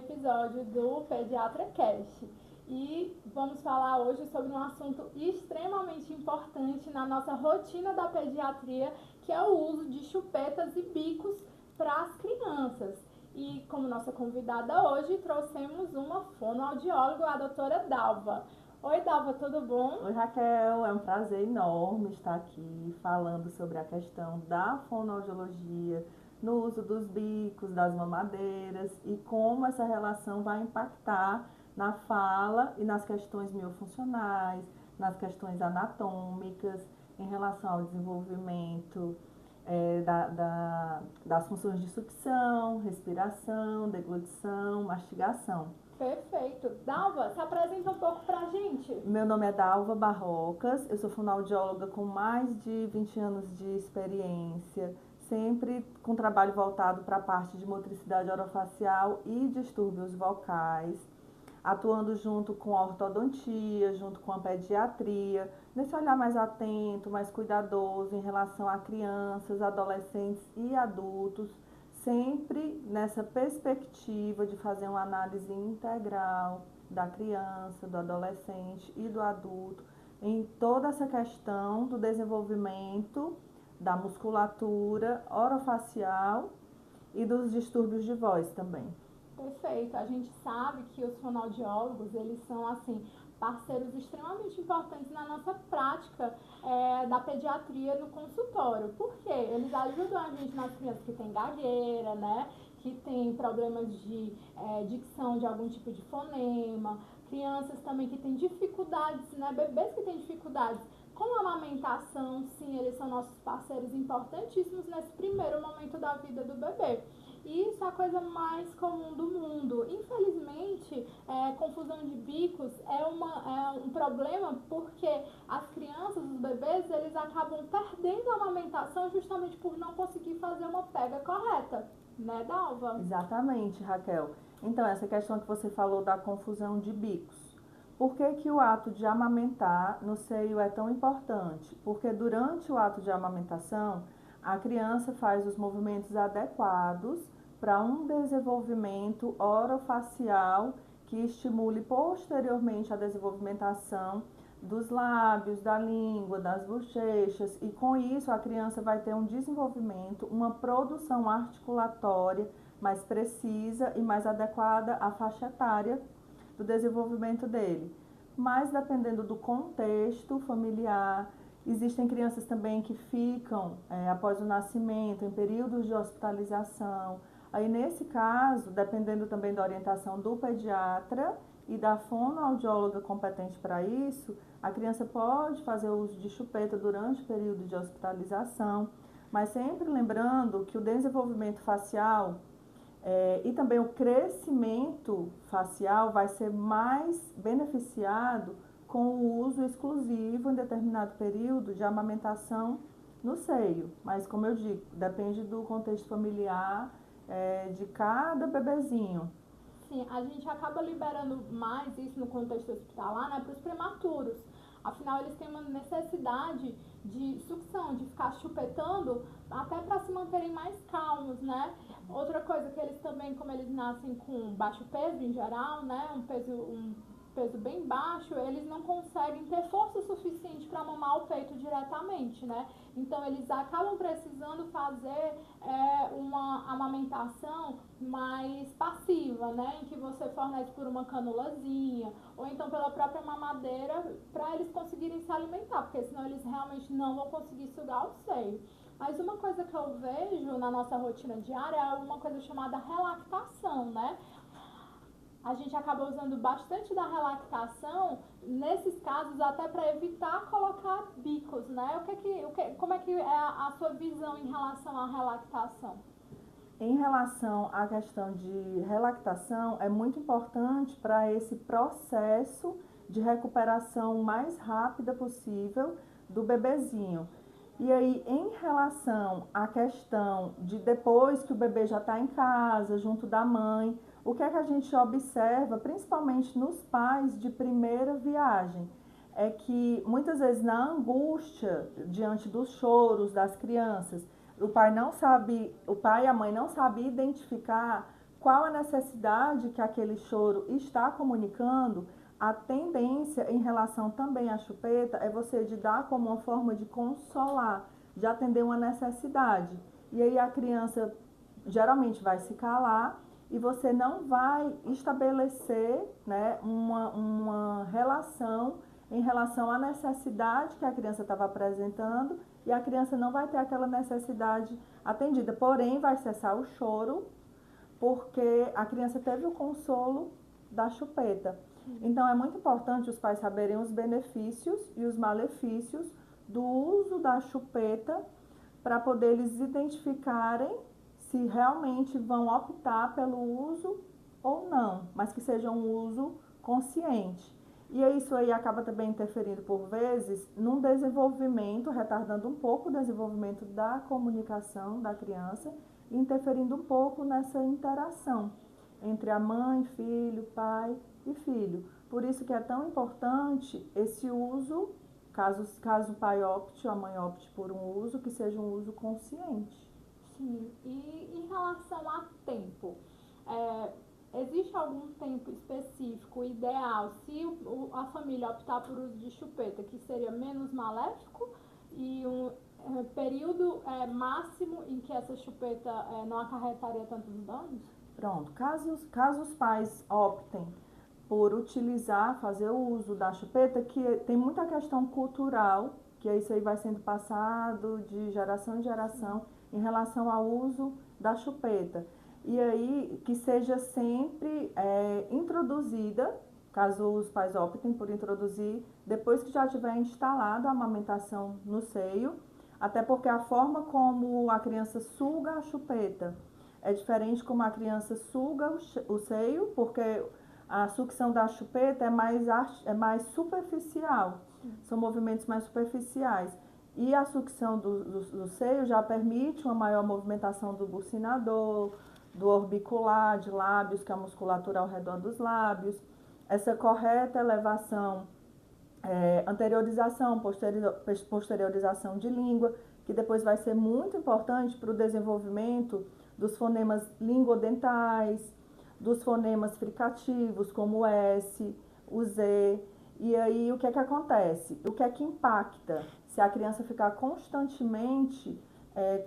episódio do Pediatra Cast. E vamos falar hoje sobre um assunto extremamente importante na nossa rotina da pediatria, que é o uso de chupetas e bicos para as crianças. E como nossa convidada hoje, trouxemos uma fonoaudióloga, a doutora Dalva. Oi, Dalva, tudo bom? Oi, Raquel, é um prazer enorme estar aqui falando sobre a questão da fonoaudiologia, no uso dos bicos, das mamadeiras e como essa relação vai impactar na fala e nas questões miofuncionais, nas questões anatômicas, em relação ao desenvolvimento das funções de sucção, respiração, deglutição, mastigação. Perfeito. Dalva, se apresenta um pouco pra gente. Meu nome é Dalva Barrocas, eu sou fonoaudióloga com mais de 20 anos de experiência, sempre com trabalho voltado para a parte de motricidade orofacial e distúrbios vocais, atuando junto com a ortodontia, junto com a pediatria, nesse olhar mais atento, mais cuidadoso em relação a crianças, adolescentes e adultos, sempre nessa perspectiva de fazer uma análise integral da criança, do adolescente e do adulto, em toda essa questão do desenvolvimento da musculatura orofacial e dos distúrbios de voz também. Perfeito. A gente sabe que os fonoaudiólogos, eles são, assim, parceiros extremamente importantes na nossa prática da pediatria no consultório. Por quê? Eles ajudam a gente nas crianças que têm gagueira, né? Que têm problemas de dicção de algum tipo de fonema, crianças também que têm dificuldades, né? Bebês que têm dificuldades com a amamentação, sim, eles são nossos parceiros importantíssimos nesse primeiro momento da vida do bebê. E isso é a coisa mais comum do mundo. Infelizmente, confusão de bicos é um problema porque as crianças, os bebês, eles acabam perdendo a amamentação justamente por não conseguir fazer uma pega correta. Né, Dalva? Exatamente, Raquel. Então, essa questão que você falou da confusão de bicos. Por que que o ato de amamentar no seio é tão importante? Porque durante o ato de amamentação, a criança faz os movimentos adequados para um desenvolvimento orofacial que estimule posteriormente a desenvolvimentação dos lábios, da língua, das bochechas, e com isso a criança vai ter um desenvolvimento, uma produção articulatória mais precisa e mais adequada à faixa etária do desenvolvimento dele. Mas dependendo do contexto familiar, existem crianças também que ficam após o nascimento, em períodos de hospitalização. Aí nesse caso, dependendo também da orientação do pediatra e da fonoaudióloga competente para isso, a criança pode fazer uso de chupeta durante o período de hospitalização, mas sempre lembrando que o desenvolvimento facial e também o crescimento facial vai ser mais beneficiado com o uso exclusivo em determinado período de amamentação no seio. Mas, como eu digo, depende do contexto familiar de cada bebezinho. Sim, a gente acaba liberando mais isso no contexto hospitalar, né, para os prematuros. Afinal, eles têm uma necessidade de sucção, de ficar chupetando, até para se manterem mais calmos, né? Outra coisa que eles também, como eles nascem com baixo peso em geral, né, um peso bem baixo, eles não conseguem ter força suficiente para mamar o peito diretamente, né? Então, eles acabam precisando fazer uma amamentação mais passiva, né? Em que você fornece por uma canulazinha, ou então pela própria mamadeira, para eles conseguirem se alimentar, porque senão eles realmente não vão conseguir sugar o seio. Mas uma coisa que eu vejo na nossa rotina diária é uma coisa chamada relactação, né? A gente acaba usando bastante da relactação, nesses casos, até para evitar colocar bicos, né? Como é que é a sua visão em relação à relactação? Em relação à questão de relactação, é muito importante para esse processo de recuperação mais rápida possível do bebezinho. E aí, em relação à questão de depois que o bebê já está em casa, junto da mãe, o que é que a gente observa, principalmente nos pais de primeira viagem, é que muitas vezes na angústia diante dos choros das crianças, o pai e a mãe não sabem identificar qual a necessidade que aquele choro está comunicando, a tendência em relação também à chupeta é você de dar como uma forma de consolar, de atender uma necessidade. E aí a criança geralmente vai se calar e você não vai estabelecer, né, uma relação em relação à necessidade que a criança estava apresentando e a criança não vai ter aquela necessidade atendida. Porém, vai cessar o choro porque a criança teve o consolo da chupeta. Então, é muito importante os pais saberem os benefícios e os malefícios do uso da chupeta para poder eles identificarem se realmente vão optar pelo uso ou não, mas que seja um uso consciente. E isso aí acaba também interferindo, por vezes, num desenvolvimento, retardando um pouco o desenvolvimento da comunicação da criança e interferindo um pouco nessa interação entre a mãe, filho, pai e filho. Por isso que é tão importante esse uso, caso o pai opte ou a mãe opte por um uso, que seja um uso consciente. Sim, e em relação a tempo, existe algum tempo específico, ideal, se a família optar por uso de chupeta, que seria menos maléfico e um período máximo em que essa chupeta não acarretaria tantos danos? Pronto, caso os pais optem por utilizar, fazer o uso da chupeta, que tem muita questão cultural, que isso aí vai sendo passado de geração em geração em relação ao uso da chupeta. E aí que seja sempre introduzida, caso os pais optem por introduzir, depois que já tiver instalado a amamentação no seio, até porque a forma como a criança suga a chupeta é diferente como a criança suga o seio, porque a sucção da chupeta é mais superficial, são movimentos mais superficiais. E a sucção do seio já permite uma maior movimentação do bucinador, do orbicular, de lábios, que é a musculatura ao redor dos lábios, essa correta elevação, anteriorização, posteriorização de língua, que depois vai ser muito importante para o desenvolvimento dos fonemas linguodentais, dos fonemas fricativos, como o S, o Z. E aí, o que é que acontece? O que é que impacta? Se a criança ficar constantemente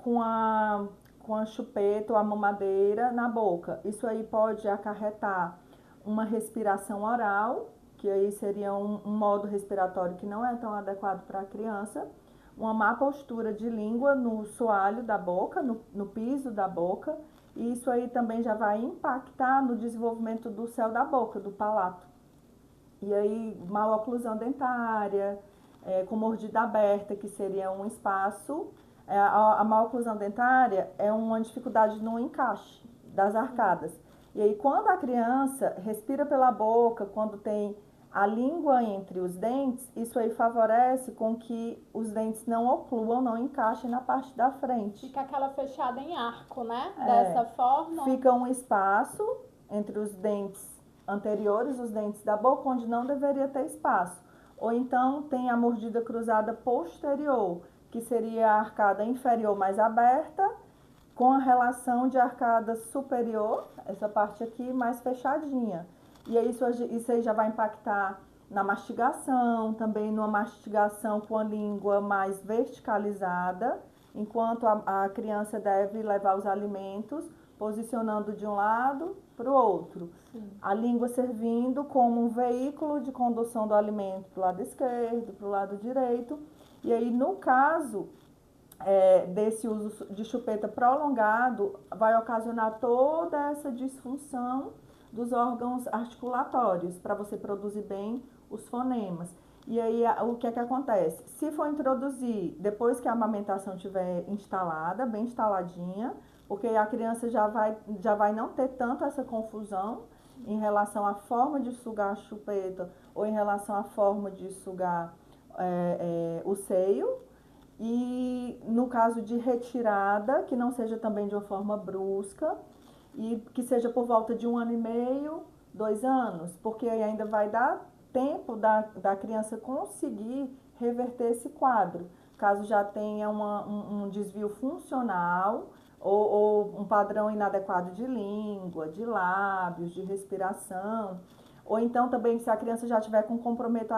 com a chupeta ou a mamadeira na boca. Isso aí pode acarretar uma respiração oral, que aí seria um modo respiratório que não é tão adequado para a criança, uma má postura de língua no soalho da boca, no piso da boca, e isso aí também já vai impactar no desenvolvimento do céu da boca, do palato. E aí, mal oclusão dentária, com mordida aberta, que seria um espaço. A mal oclusão dentária é uma dificuldade no encaixe das arcadas. E aí, quando a criança respira pela boca, quando tem a língua entre os dentes, isso aí favorece com que os dentes não ocluam, não encaixem na parte da frente. Fica aquela fechada em arco, né? Dessa forma. Fica um espaço entre os dentes anteriores, os dentes da boca, onde não deveria ter espaço. Ou então tem a mordida cruzada posterior, que seria a arcada inferior mais aberta, com a relação de arcada superior, essa parte aqui mais fechadinha. E aí isso aí já vai impactar na mastigação, também numa mastigação com a língua mais verticalizada, enquanto a criança deve levar os alimentos posicionando de um lado para o outro. Sim. A língua servindo como um veículo de condução do alimento para o lado esquerdo, para o lado direito. E aí, no caso desse uso de chupeta prolongado, vai ocasionar toda essa disfunção dos órgãos articulatórios para você produzir bem os fonemas. E aí, o que é que acontece? Se for introduzir depois que a amamentação estiver instalada, bem instaladinha, porque a criança já vai não ter tanto essa confusão em relação à forma de sugar a chupeta ou em relação à forma de sugar o seio. E no caso de retirada, que não seja também de uma forma brusca e que seja por volta de 1 ano e meio, 2 anos, porque aí ainda vai dar tempo da criança conseguir reverter esse quadro. Caso já tenha um desvio funcional, ou um padrão inadequado de língua, de lábios, de respiração. Ou então também se a criança já tiver com um comprometimento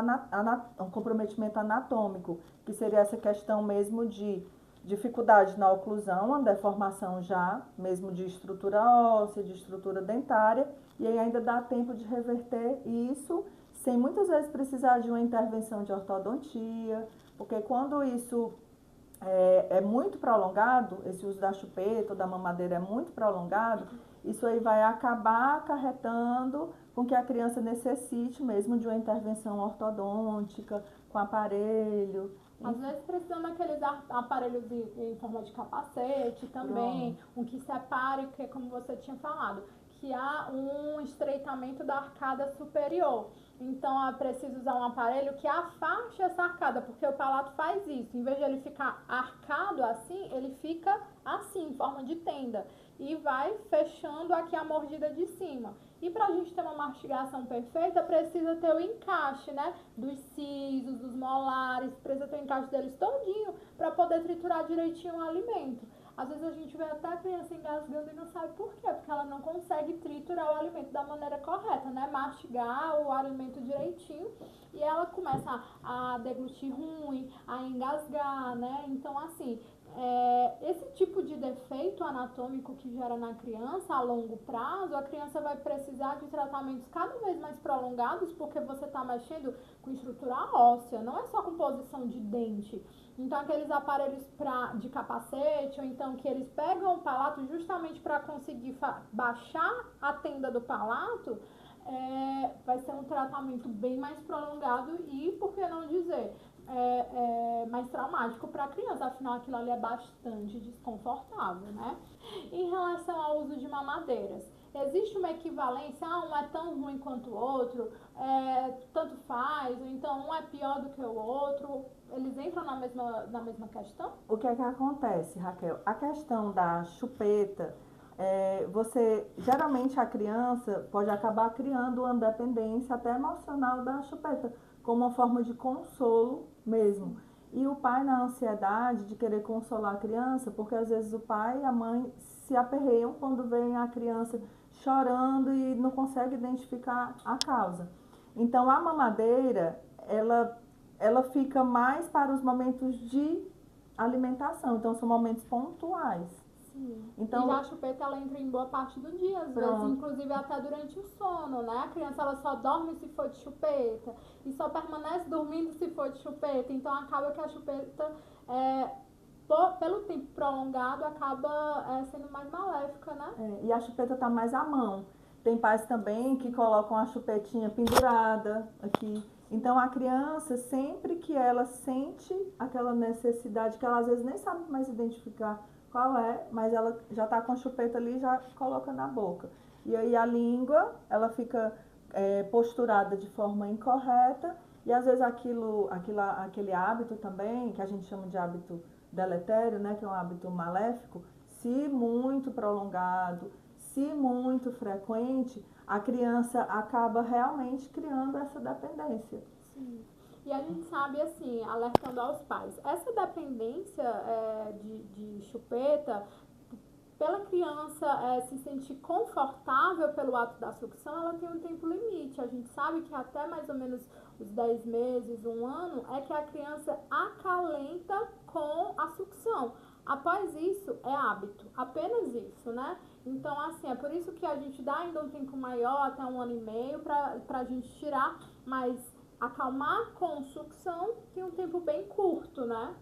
anatômico, que seria essa questão mesmo de dificuldade na oclusão, uma deformação já, mesmo de estrutura óssea, de estrutura dentária, e aí ainda dá tempo de reverter isso, sem muitas vezes precisar de uma intervenção de ortodontia, porque quando isso é muito prolongado, esse uso da chupeta ou da mamadeira é muito prolongado, isso aí vai acabar acarretando com que a criança necessite mesmo de uma intervenção ortodôntica, com aparelho. Às vezes precisando daqueles aparelhos em forma de capacete também, um que separe, que como você tinha falado, que há um estreitamento da arcada superior. Então é preciso usar um aparelho que afaste essa arcada, porque o palato faz isso. Em vez de ele ficar arcado assim, ele fica assim, em forma de tenda. E vai fechando aqui a mordida de cima. E para a gente ter uma mastigação perfeita, precisa ter o encaixe, né? Dos sisos, dos molares, precisa ter o encaixe deles todinho para poder triturar direitinho o alimento. Às vezes a gente vê até a criança engasgando e não sabe por quê, porque ela não consegue triturar o alimento da maneira correta, né? Mastigar o alimento direitinho e ela começa a deglutir ruim, a engasgar, né? Então, assim, esse tipo de defeito anatômico que gera na criança a longo prazo, a criança vai precisar de tratamentos cada vez mais prolongados, porque você está mexendo com estrutura óssea, não é só com posição de dente. Então, aqueles aparelhos de capacete, ou então que eles pegam o palato justamente para conseguir baixar a tenda do palato, vai ser um tratamento bem mais prolongado e, por que não dizer, mais traumático para a criança, afinal aquilo ali é bastante desconfortável, né? Em relação ao uso de mamadeiras, existe uma equivalência, um é tão ruim quanto o outro, tanto faz, ou então um é pior do que o outro, eles entram na mesma questão? O que é que acontece, Raquel? A questão da chupeta, geralmente a criança pode acabar criando uma dependência até emocional da chupeta, como uma forma de consolo mesmo. E o pai na ansiedade de querer consolar a criança, porque às vezes o pai e a mãe se aperreiam quando veem a criança chorando e não consegue identificar a causa. Então a mamadeira, ela fica mais para os momentos de alimentação, então são momentos pontuais. Sim. Então, e já a chupeta ela entra em boa parte do dia, às vezes, inclusive até durante o sono, né? A criança ela só dorme se for de chupeta e só permanece dormindo se for de chupeta. Então acaba que a chupeta, pelo tempo prolongado, acaba sendo mais maléfica, né? E a chupeta tá mais à mão. Tem pais também que colocam a chupetinha pendurada aqui. Então a criança, sempre que ela sente aquela necessidade, que ela às vezes nem sabe mais identificar qual é, mas ela já está com a chupeta ali e já coloca na boca. E aí a língua, ela fica posturada de forma incorreta e às vezes aquele hábito também, que a gente chama de hábito deletério, né, que é um hábito maléfico, se muito prolongado, se muito frequente, a criança acaba realmente criando essa dependência. Sim. E a gente sabe, assim, alertando aos pais, essa dependência de chupeta, pela criança se sentir confortável pelo ato da sucção, ela tem um tempo limite. A gente sabe que até mais ou menos os 10 meses, 1 ano, é que a criança acalenta com a sucção. Após isso, é hábito, apenas isso, né? Então, assim, é por isso que a gente dá ainda um tempo maior, até 1 ano e meio, pra gente tirar, mas acalmar com sucção tem um tempo bem curto, né?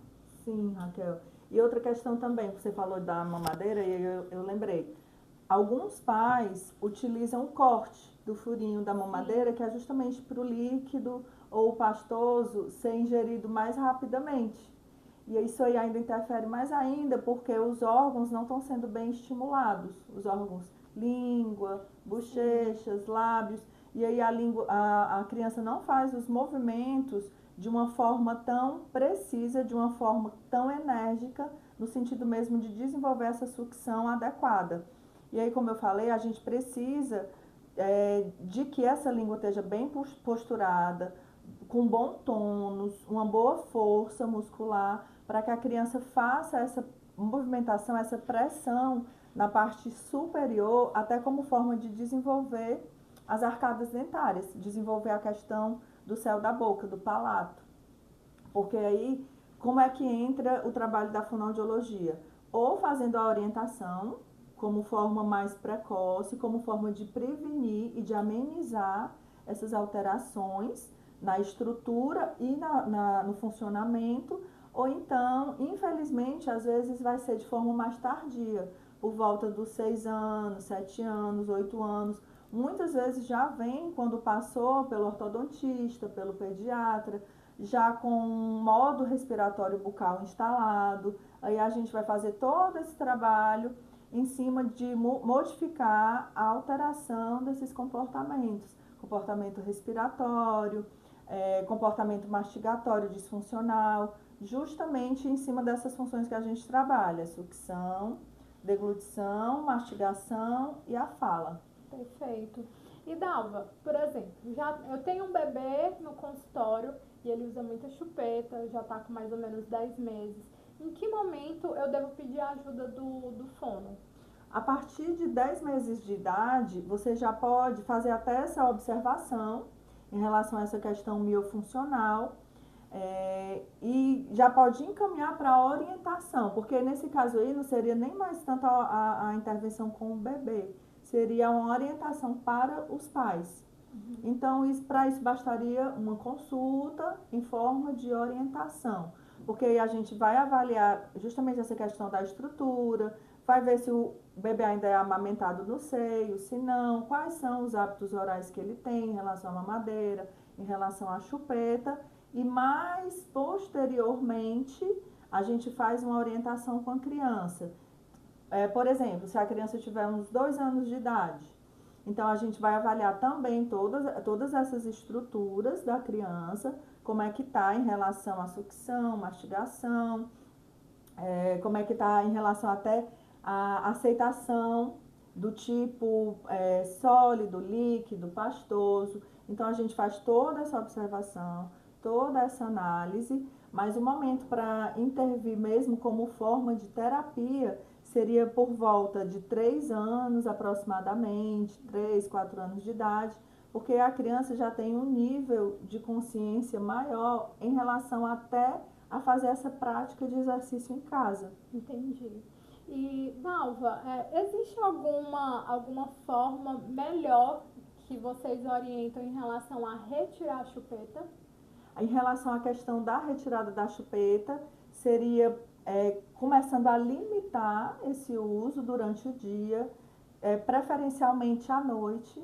Sim, Raquel. E outra questão também, você falou da mamadeira e eu lembrei. Alguns pais utilizam o corte do furinho da mamadeira, que é justamente para o líquido ou o pastoso ser ingerido mais rapidamente. E isso aí ainda interfere mais ainda, porque os órgãos não estão sendo bem estimulados. Os órgãos, língua, bochechas, lábios. E aí a criança não faz os movimentos de uma forma tão precisa, de uma forma tão enérgica, no sentido mesmo de desenvolver essa sucção adequada. E aí, como eu falei, a gente precisa de que essa língua esteja bem posturada, com bom tônus, uma boa força muscular, para que a criança faça movimentação, essa pressão na parte superior, até como forma de desenvolver as arcadas dentárias, desenvolver a questão do céu da boca, do palato. Porque aí, como é que entra o trabalho da fonoaudiologia? Ou fazendo a orientação, como forma mais precoce, como forma de prevenir e de amenizar essas alterações na estrutura e no funcionamento, ou então, infelizmente, às vezes vai ser de forma mais tardia, por volta dos 6 anos, 7 anos, 8 anos. Muitas vezes já vem quando passou pelo ortodontista, pelo pediatra, já com um modo respiratório bucal instalado. Aí a gente vai fazer todo esse trabalho em cima de modificar a alteração desses comportamentos. Comportamento respiratório, comportamento mastigatório disfuncional, justamente em cima dessas funções que a gente trabalha, sucção, deglutição, mastigação e a fala. Perfeito. E Dalva, por exemplo, eu tenho um bebê no consultório e ele usa muita chupeta, já está com mais ou menos 10 meses. Em que momento eu devo pedir a ajuda do fono? A partir de 10 meses de idade, você já pode fazer até essa observação em relação a essa questão miofuncional, e já pode encaminhar para a orientação, porque nesse caso aí não seria nem mais tanto a intervenção com o bebê, seria uma orientação para os pais. Então, para isso bastaria uma consulta em forma de orientação, porque aí a gente vai avaliar justamente essa questão da estrutura, vai ver se o bebê ainda é amamentado no seio, se não, quais são os hábitos orais que ele tem em relação à mamadeira, em relação à chupeta, e mais posteriormente a gente faz uma orientação com a criança. Por exemplo, se a criança tiver uns 2 anos de idade, então a gente vai avaliar também todas essas estruturas da criança, como é que está em relação à sucção, mastigação, como é que está em relação até à aceitação do tipo sólido, líquido, pastoso. Então a gente faz toda essa observação, toda essa análise, mas o momento para intervir mesmo como forma de terapia seria por volta de 3 anos aproximadamente, 3, 4 anos de idade, porque a criança já tem um nível de consciência maior em relação até a fazer essa prática de exercício em casa. Entendi. E, Dalva, existe alguma forma melhor que vocês orientam em relação a retirar a chupeta? Em relação à questão da retirada da chupeta, seria começando a limitar esse uso durante o dia, preferencialmente à noite,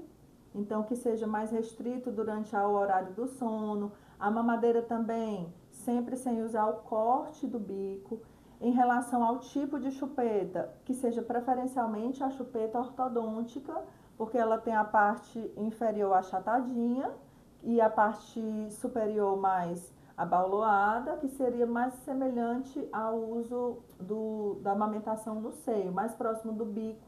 então que seja mais restrito durante o horário do sono. A mamadeira também, sempre sem usar o corte do bico. Em relação ao tipo de chupeta, que seja preferencialmente a chupeta ortodôntica, porque ela tem a parte inferior achatadinha e a parte superior mais abauloada, que seria mais semelhante ao uso da amamentação no seio, mais próximo do bico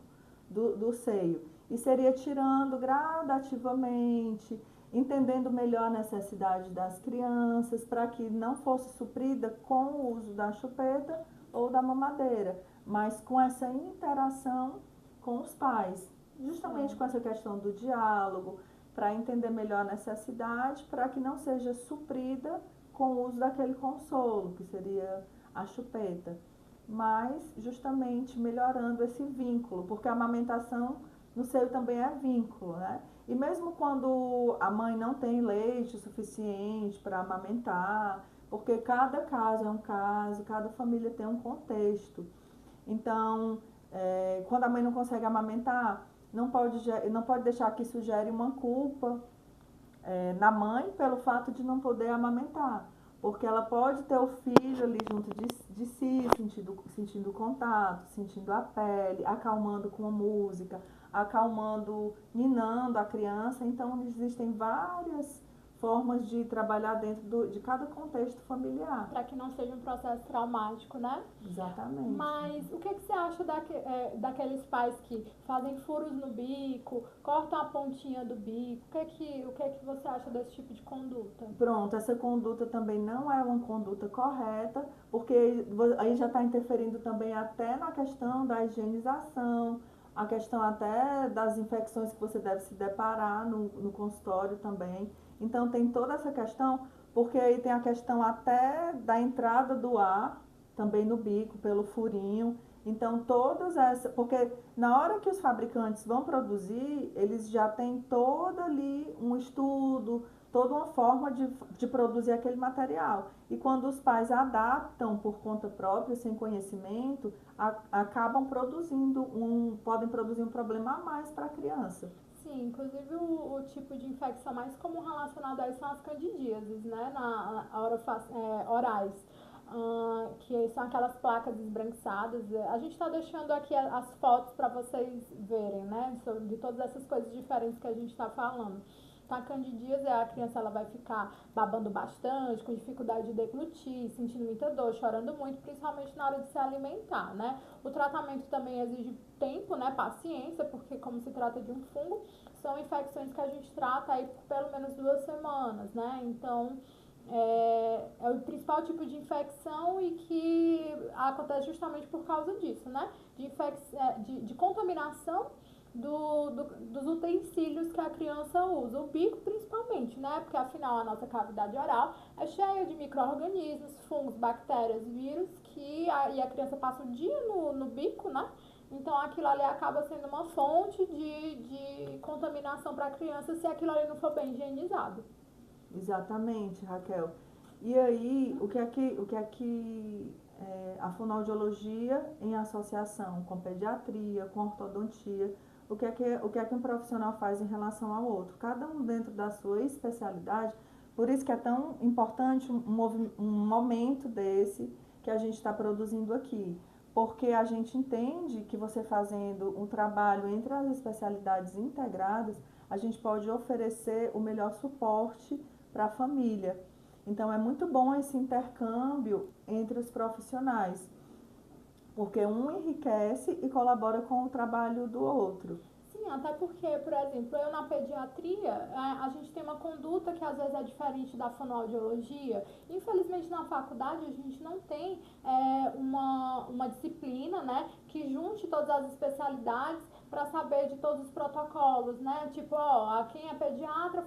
do seio. E seria tirando gradativamente, entendendo melhor a necessidade das crianças, para que não fosse suprida com o uso da chupeta ou da mamadeira, mas com essa interação com os pais, justamente com essa questão do diálogo, para entender melhor a necessidade, para que não seja suprida com o uso daquele consolo, que seria a chupeta, mas justamente melhorando esse vínculo, porque a amamentação no seio também é vínculo, né? E mesmo quando a mãe não tem leite suficiente para amamentar, porque cada caso é um caso, cada família tem um contexto. Então, quando a mãe não consegue amamentar, não pode deixar que isso gere uma culpa na mãe pelo fato de não poder amamentar. Porque ela pode ter o filho ali junto de si, sentindo o contato, sentindo a pele, acalmando com a música, acalmando, ninando a criança. Então, existem várias formas de trabalhar dentro de cada contexto familiar. Para que não seja um processo traumático, né? Exatamente. Mas o que você acha daqueles pais que fazem furos no bico, cortam a pontinha do bico? O que é que você acha desse tipo de conduta? Pronto, essa conduta também não é uma conduta correta, porque aí já está interferindo também até na questão da higienização, a questão até das infecções que você deve se deparar no consultório também. Então tem toda essa questão, porque aí tem a questão até da entrada do ar, também no bico, pelo furinho. Então todas essas, porque na hora que os fabricantes vão produzir, eles já têm todo ali um estudo, toda uma forma de produzir aquele material. E quando os pais adaptam por conta própria, sem conhecimento, acabam podem produzir um problema a mais para a criança. Sim, inclusive o tipo de infecção mais comum relacionada a isso são as candidíases, né, orais, que são aquelas placas esbranquiçadas. A gente está deixando aqui as fotos para vocês verem, né, de todas essas coisas diferentes que a gente está falando. Então, a candidíase, a criança ela vai ficar babando bastante, com dificuldade de deglutir, sentindo muita dor, chorando muito, principalmente na hora de se alimentar, né? O tratamento também exige tempo, né, paciência, porque como se trata de um fungo, são infecções que a gente trata aí por pelo menos 2 semanas, né? Então, é o principal tipo de infecção e que acontece justamente por causa disso, né? De contaminação dos utensílios que a criança usa, o bico principalmente, né? Porque afinal a nossa cavidade oral é cheia de micro-organismos, fungos, bactérias, vírus, e a criança passa o dia no bico, né? Então aquilo ali acaba sendo uma fonte de contaminação para a criança se aquilo ali não for bem higienizado. Exatamente, Raquel. E aí, o que é que a fonoaudiologia, em associação com pediatria, com ortodontia, o que é que um profissional faz em relação ao outro? Cada um dentro da sua especialidade. Por isso que é tão importante um momento desse que a gente está produzindo aqui. Porque a gente entende que você fazendo um trabalho entre as especialidades integradas, a gente pode oferecer o melhor suporte para a família. Então é muito bom esse intercâmbio entre os profissionais, porque um enriquece e colabora com o trabalho do outro. Sim, até porque, por exemplo, eu na pediatria, a gente tem uma conduta que às vezes é diferente da fonoaudiologia. Infelizmente, na faculdade, a gente não tem uma disciplina, né, que junte todas as especialidades para saber de todos os protocolos, né? Tipo, ó, quem é pediatra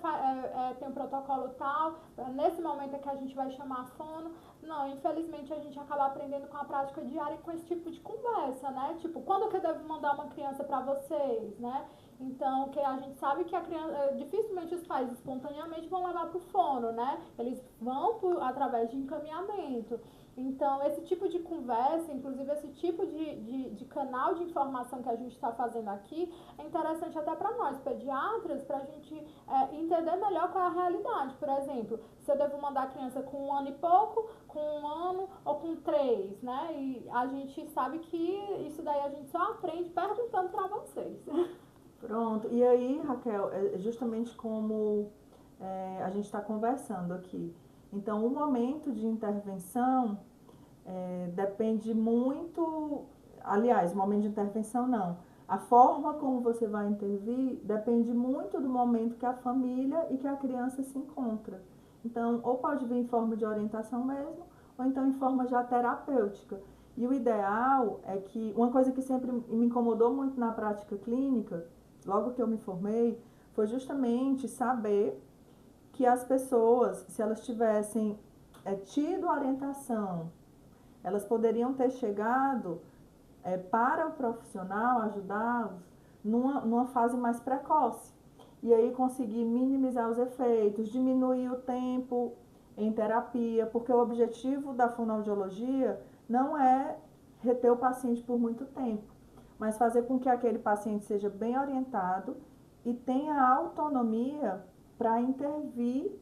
tem um protocolo tal, nesse momento é que a gente vai chamar a fono. Não, infelizmente a gente acaba aprendendo com a prática diária e com esse tipo de conversa, né? Tipo, quando que eu devo mandar uma criança para vocês, né? Então, que a gente sabe que a criança, dificilmente os pais espontaneamente vão levar para o fono, né? Eles vão através de encaminhamento. Então, esse tipo de conversa, inclusive esse tipo de canal de informação que a gente está fazendo aqui, é interessante até para nós, pediatras, para a gente entender melhor qual é a realidade. Por exemplo, se eu devo mandar a criança com 1 ano e pouco, com 1 ano ou com 3, né? E a gente sabe que isso daí a gente só aprende perguntando para vocês. Pronto. E aí, Raquel, é justamente como a gente está conversando aqui. Então, o momento de intervenção depende muito. Aliás, o momento de intervenção não. A forma como você vai intervir depende muito do momento que a família e que a criança se encontra. Então, ou pode vir em forma de orientação mesmo, ou então em forma já terapêutica. E o ideal é que, uma coisa que sempre me incomodou muito na prática clínica, logo que eu me formei, foi justamente saber que as pessoas, se elas tivessem tido orientação, elas poderiam ter chegado para o profissional ajudá-los numa fase mais precoce. E aí conseguir minimizar os efeitos, diminuir o tempo em terapia, porque o objetivo da fonoaudiologia não é reter o paciente por muito tempo, mas fazer com que aquele paciente seja bem orientado e tenha autonomia para intervir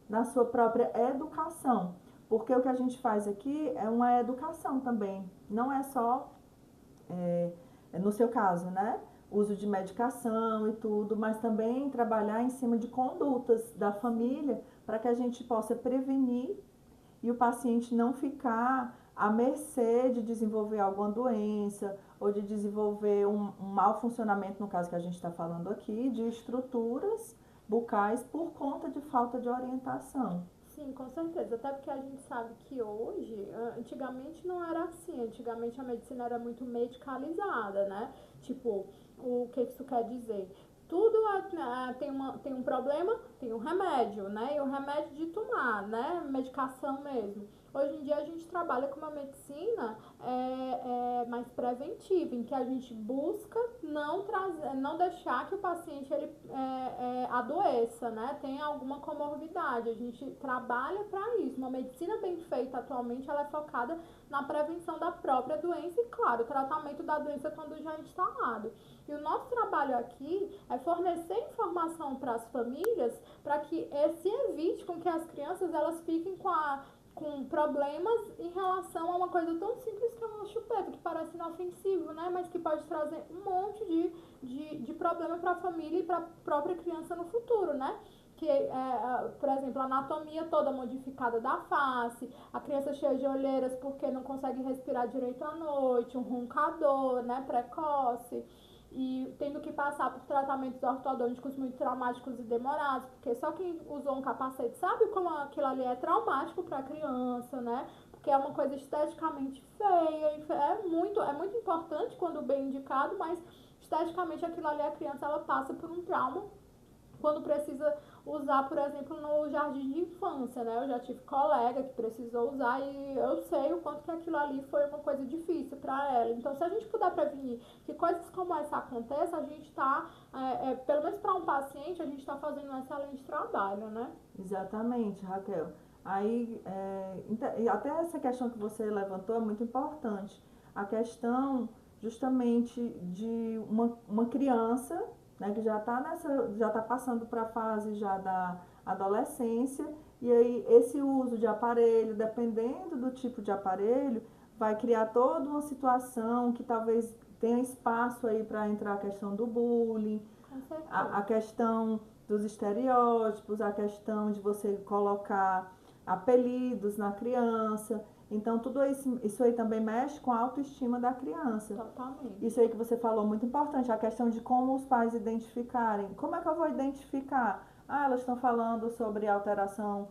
na sua própria educação. Porque o que a gente faz aqui é uma educação também, não é só, no seu caso, né? Uso de medicação e tudo, mas também trabalhar em cima de condutas da família para que a gente possa prevenir e o paciente não ficar à mercê de desenvolver alguma doença ou de desenvolver um mau funcionamento, no caso que a gente está falando aqui, de estruturas bucais por conta de falta de orientação. Sim, com certeza. Até porque a gente sabe que hoje, antigamente não era assim. Antigamente a medicina era muito medicalizada, né? Tipo, o que isso quer dizer? Tudo tem um problema, tem um remédio, né? E o remédio de tomar, né? Medicação mesmo. Hoje em dia a gente trabalha com uma medicina mais preventiva, em que a gente busca não deixar que o paciente adoeça, né? Tenha alguma comorbidade. A gente trabalha para isso. Uma medicina bem feita atualmente, ela é focada na prevenção da própria doença e, claro, o tratamento da doença quando já instalado. E o nosso trabalho aqui é fornecer informação para as famílias para que se evite com que as crianças elas fiquem com problemas em relação a uma coisa tão simples que é uma chupeta, que parece inofensivo, né? Mas que pode trazer um monte de problema para a família e para a própria criança no futuro, né? Por exemplo, a anatomia toda modificada da face, a criança cheia de olheiras porque não consegue respirar direito à noite, um roncador, né, precoce, e tendo que passar por tratamentos ortodônticos muito traumáticos e demorados, porque só quem usou um capacete sabe como aquilo ali é traumático para a criança, né? Porque é uma coisa esteticamente feia, é muito importante quando bem indicado, mas esteticamente aquilo ali a criança ela passa por um trauma quando precisa usar, por exemplo, no jardim de infância, né? Eu já tive colega que precisou usar e eu sei o quanto que aquilo ali foi uma coisa difícil para ela. Então, se a gente puder prevenir que coisas como essa aconteçam, a gente está, pelo menos para um paciente, a gente está fazendo um excelente trabalho, né? Exatamente, Raquel. Aí, até essa questão que você levantou é muito importante. A questão justamente de uma criança, né, que já está passando para a fase já da adolescência, e aí esse uso de aparelho, dependendo do tipo de aparelho, vai criar toda uma situação que talvez tenha espaço aí para entrar a questão do bullying, a questão dos estereótipos, a questão de você colocar apelidos na criança. Então, tudo isso aí também mexe com a autoestima da criança. Totalmente. Isso aí que você falou, muito importante, a questão de como os pais identificarem. Como é que eu vou identificar? Ah, elas estão falando sobre alteração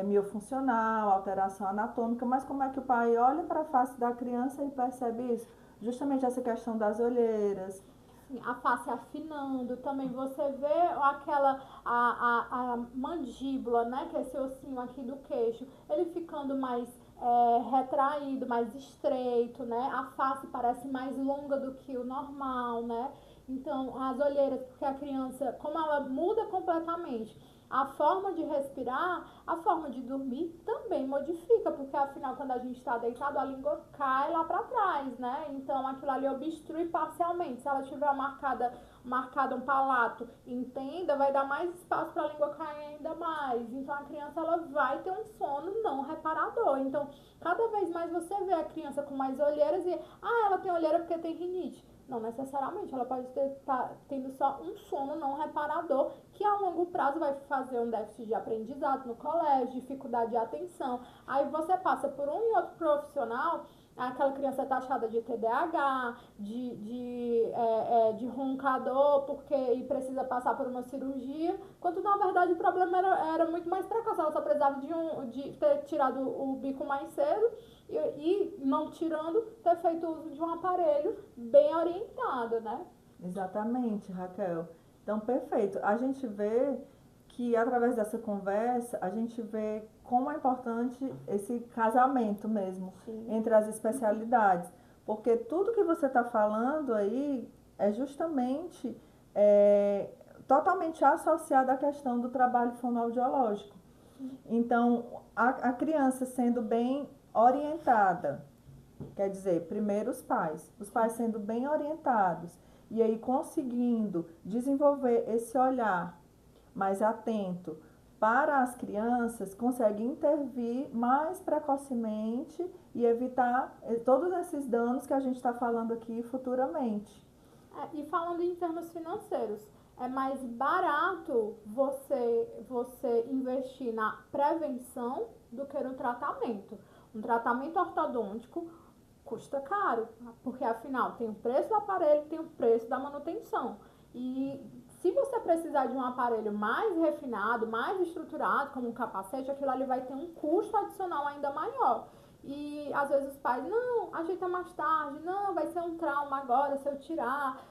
miofuncional, alteração anatômica, mas como é que o pai olha para a face da criança e percebe isso? Justamente essa questão das olheiras. Sim, a face afinando, também você vê a mandíbula, né, que é esse ossinho aqui do queixo, ele ficando mais retraído, mais estreito, né, a face parece mais longa do que o normal, né, então as olheiras, porque a criança, como ela muda completamente, a forma de respirar, a forma de dormir também modifica, porque afinal quando a gente está deitado a língua cai lá para trás, né? Então aquilo ali obstrui parcialmente. Se ela tiver marcada um palato, entenda, vai dar mais espaço para a língua cair ainda mais. Então a criança ela vai ter um sono não reparador. Então cada vez mais você vê a criança com mais olheiras e ela tem olheira porque tem rinite. Não necessariamente, ela pode estar tendo só um sono não reparador, que a longo prazo vai fazer um déficit de aprendizado no colégio, dificuldade de atenção. Aí você passa por um e outro profissional, aquela criança é taxada de TDAH, de roncador, e precisa passar por uma cirurgia, quando na verdade o problema era muito mais precoce, ela só precisava de ter tirado o bico mais cedo, e não tirando, ter feito uso de um aparelho bem orientado, né? Exatamente, Raquel. Então, perfeito. A gente vê que através dessa conversa, a gente vê como é importante esse casamento mesmo. Sim. Entre as especialidades. Porque tudo que você está falando aí é justamente totalmente associado à questão do trabalho fonoaudiológico. Então, a criança sendo bem orientada, quer dizer, primeiro os pais sendo bem orientados e aí conseguindo desenvolver esse olhar mais atento para as crianças, consegue intervir mais precocemente e evitar todos esses danos que a gente está falando aqui futuramente. E falando em termos financeiros, é mais barato você investir na prevenção do que no tratamento. Um tratamento ortodôntico custa caro, porque afinal tem o preço do aparelho, tem o preço da manutenção. E se você precisar de um aparelho mais refinado, mais estruturado, como um capacete, aquilo ali vai ter um custo adicional ainda maior. E às vezes os pais, não, ajeita mais tarde, não, vai ser um trauma agora se eu tirar.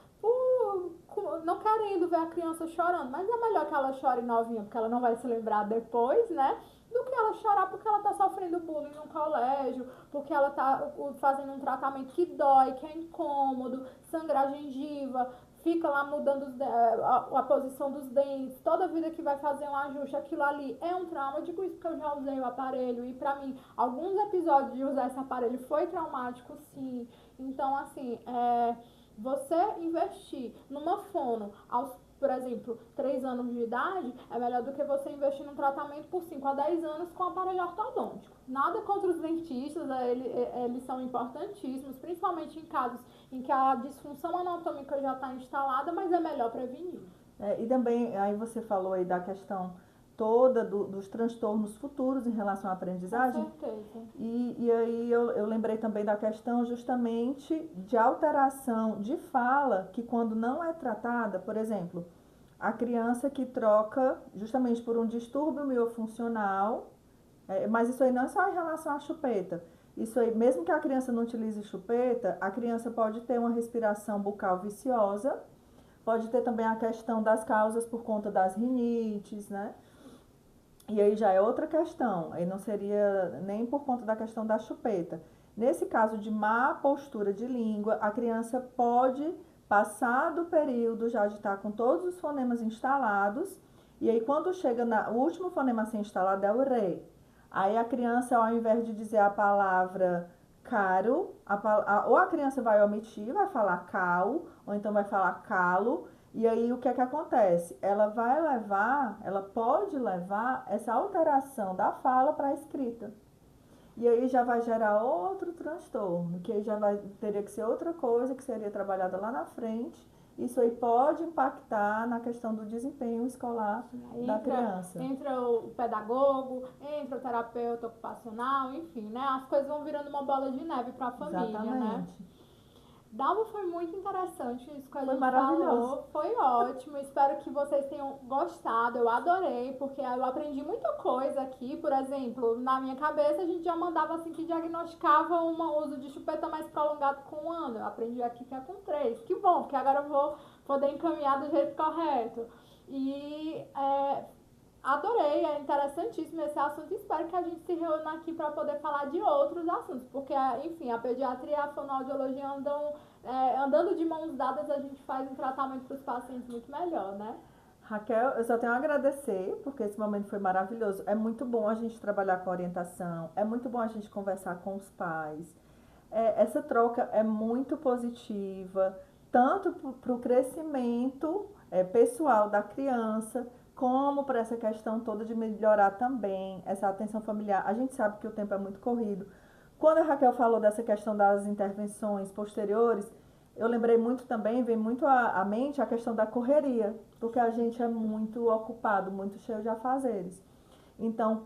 Não querendo ver a criança chorando, mas é melhor que ela chore novinha, porque ela não vai se lembrar depois, né? Do que ela chorar porque ela tá sofrendo bullying no colégio, porque ela tá fazendo um tratamento que dói, que é incômodo, sangrar a gengiva, fica lá mudando a posição dos dentes, toda vida que vai fazer um ajuste, aquilo ali é um trauma. Eu digo isso porque eu já usei o aparelho e pra mim, alguns episódios de usar esse aparelho foi traumático, sim. Então, assim, você investir numa fono por exemplo, 3 anos de idade, é melhor do que você investir num tratamento por 5 a 10 anos com aparelho ortodôntico. Nada contra os dentistas, eles são importantíssimos, principalmente em casos em que a disfunção anatômica já está instalada, mas é melhor prevenir. E também, aí você falou aí da questão toda dos transtornos futuros em relação à aprendizagem. Com certeza. E aí eu lembrei também da questão justamente de alteração de fala, que quando não é tratada, por exemplo, a criança que troca justamente por um distúrbio miofuncional, mas isso aí não é só em relação à chupeta. Isso aí, mesmo que a criança não utilize chupeta, a criança pode ter uma respiração bucal viciosa, pode ter também a questão das causas por conta das rinites, né? E aí já é outra questão, aí não seria nem por conta da questão da chupeta. Nesse caso de má postura de língua, a criança pode passar do período já de estar com todos os fonemas instalados, e aí quando chega o último fonema a ser instalado é o ré. Aí a criança, ao invés de dizer a palavra caro, ou a criança vai omitir, vai falar cal, ou então vai falar calo. E aí o que é que acontece? Ela pode levar essa alteração da fala para a escrita. E aí já vai gerar outro transtorno, que aí teria que ser outra coisa que seria trabalhada lá na frente. Isso aí pode impactar na questão do desempenho escolar da criança. Entra o pedagogo, entra o terapeuta ocupacional, enfim, né? As coisas vão virando uma bola de neve para a família, Exatamente. né? Dalva, foi muito interessante isso que a gente maravilhoso. falou, foi ótimo, espero que vocês tenham gostado, eu adorei, porque eu aprendi muita coisa aqui, por exemplo, na minha cabeça a gente já mandava assim que diagnosticava um uso de chupeta mais prolongado com 1 ano, eu aprendi aqui que é com 3, que bom, porque agora eu vou poder encaminhar do jeito correto, e adorei, é interessantíssimo esse assunto e espero que a gente se reúna aqui para poder falar de outros assuntos, porque, enfim, a pediatria e a fonoaudiologia andando de mãos dadas, a gente faz um tratamento para os pacientes muito melhor, né? Raquel, eu só tenho a agradecer, porque esse momento foi maravilhoso. É muito bom a gente trabalhar com orientação, é muito bom a gente conversar com os pais. Essa troca é muito positiva, tanto para o crescimento pessoal da criança, como para essa questão toda de melhorar também essa atenção familiar. A gente sabe que o tempo é muito corrido. Quando a Raquel falou dessa questão das intervenções posteriores, eu lembrei muito também, vem muito à mente a questão da correria, porque a gente é muito ocupado, muito cheio de afazeres. Então,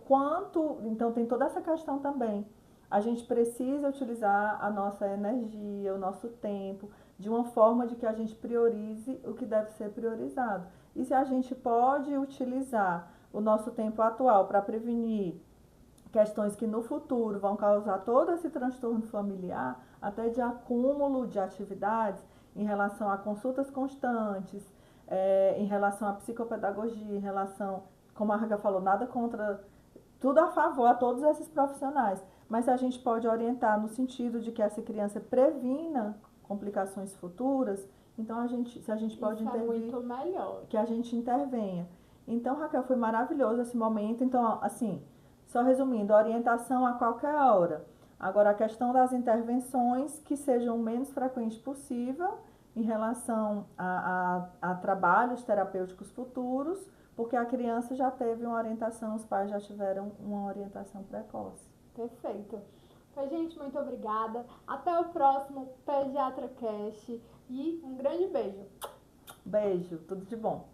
tem toda essa questão também. A gente precisa utilizar a nossa energia, o nosso tempo, de uma forma de que a gente priorize o que deve ser priorizado. E se a gente pode utilizar o nosso tempo atual para prevenir questões que no futuro vão causar todo esse transtorno familiar, até de acúmulo de atividades em relação a consultas constantes, em relação à psicopedagogia, em relação, como a Raga falou, nada contra, tudo a favor a todos esses profissionais, mas se a gente pode orientar no sentido de que essa criança previna complicações futuras, então se a gente pode intervir, é muito melhor. Que a gente intervenha. Então, Raquel, foi maravilhoso esse momento. Então, assim, só resumindo, orientação a qualquer hora. Agora, a questão das intervenções que sejam o menos frequentes possível em relação a trabalhos terapêuticos futuros, porque a criança já teve uma orientação, os pais já tiveram uma orientação precoce. Perfeito. Então, gente, muito obrigada. Até o próximo PediatraCast e um grande beijo. Beijo, tudo de bom.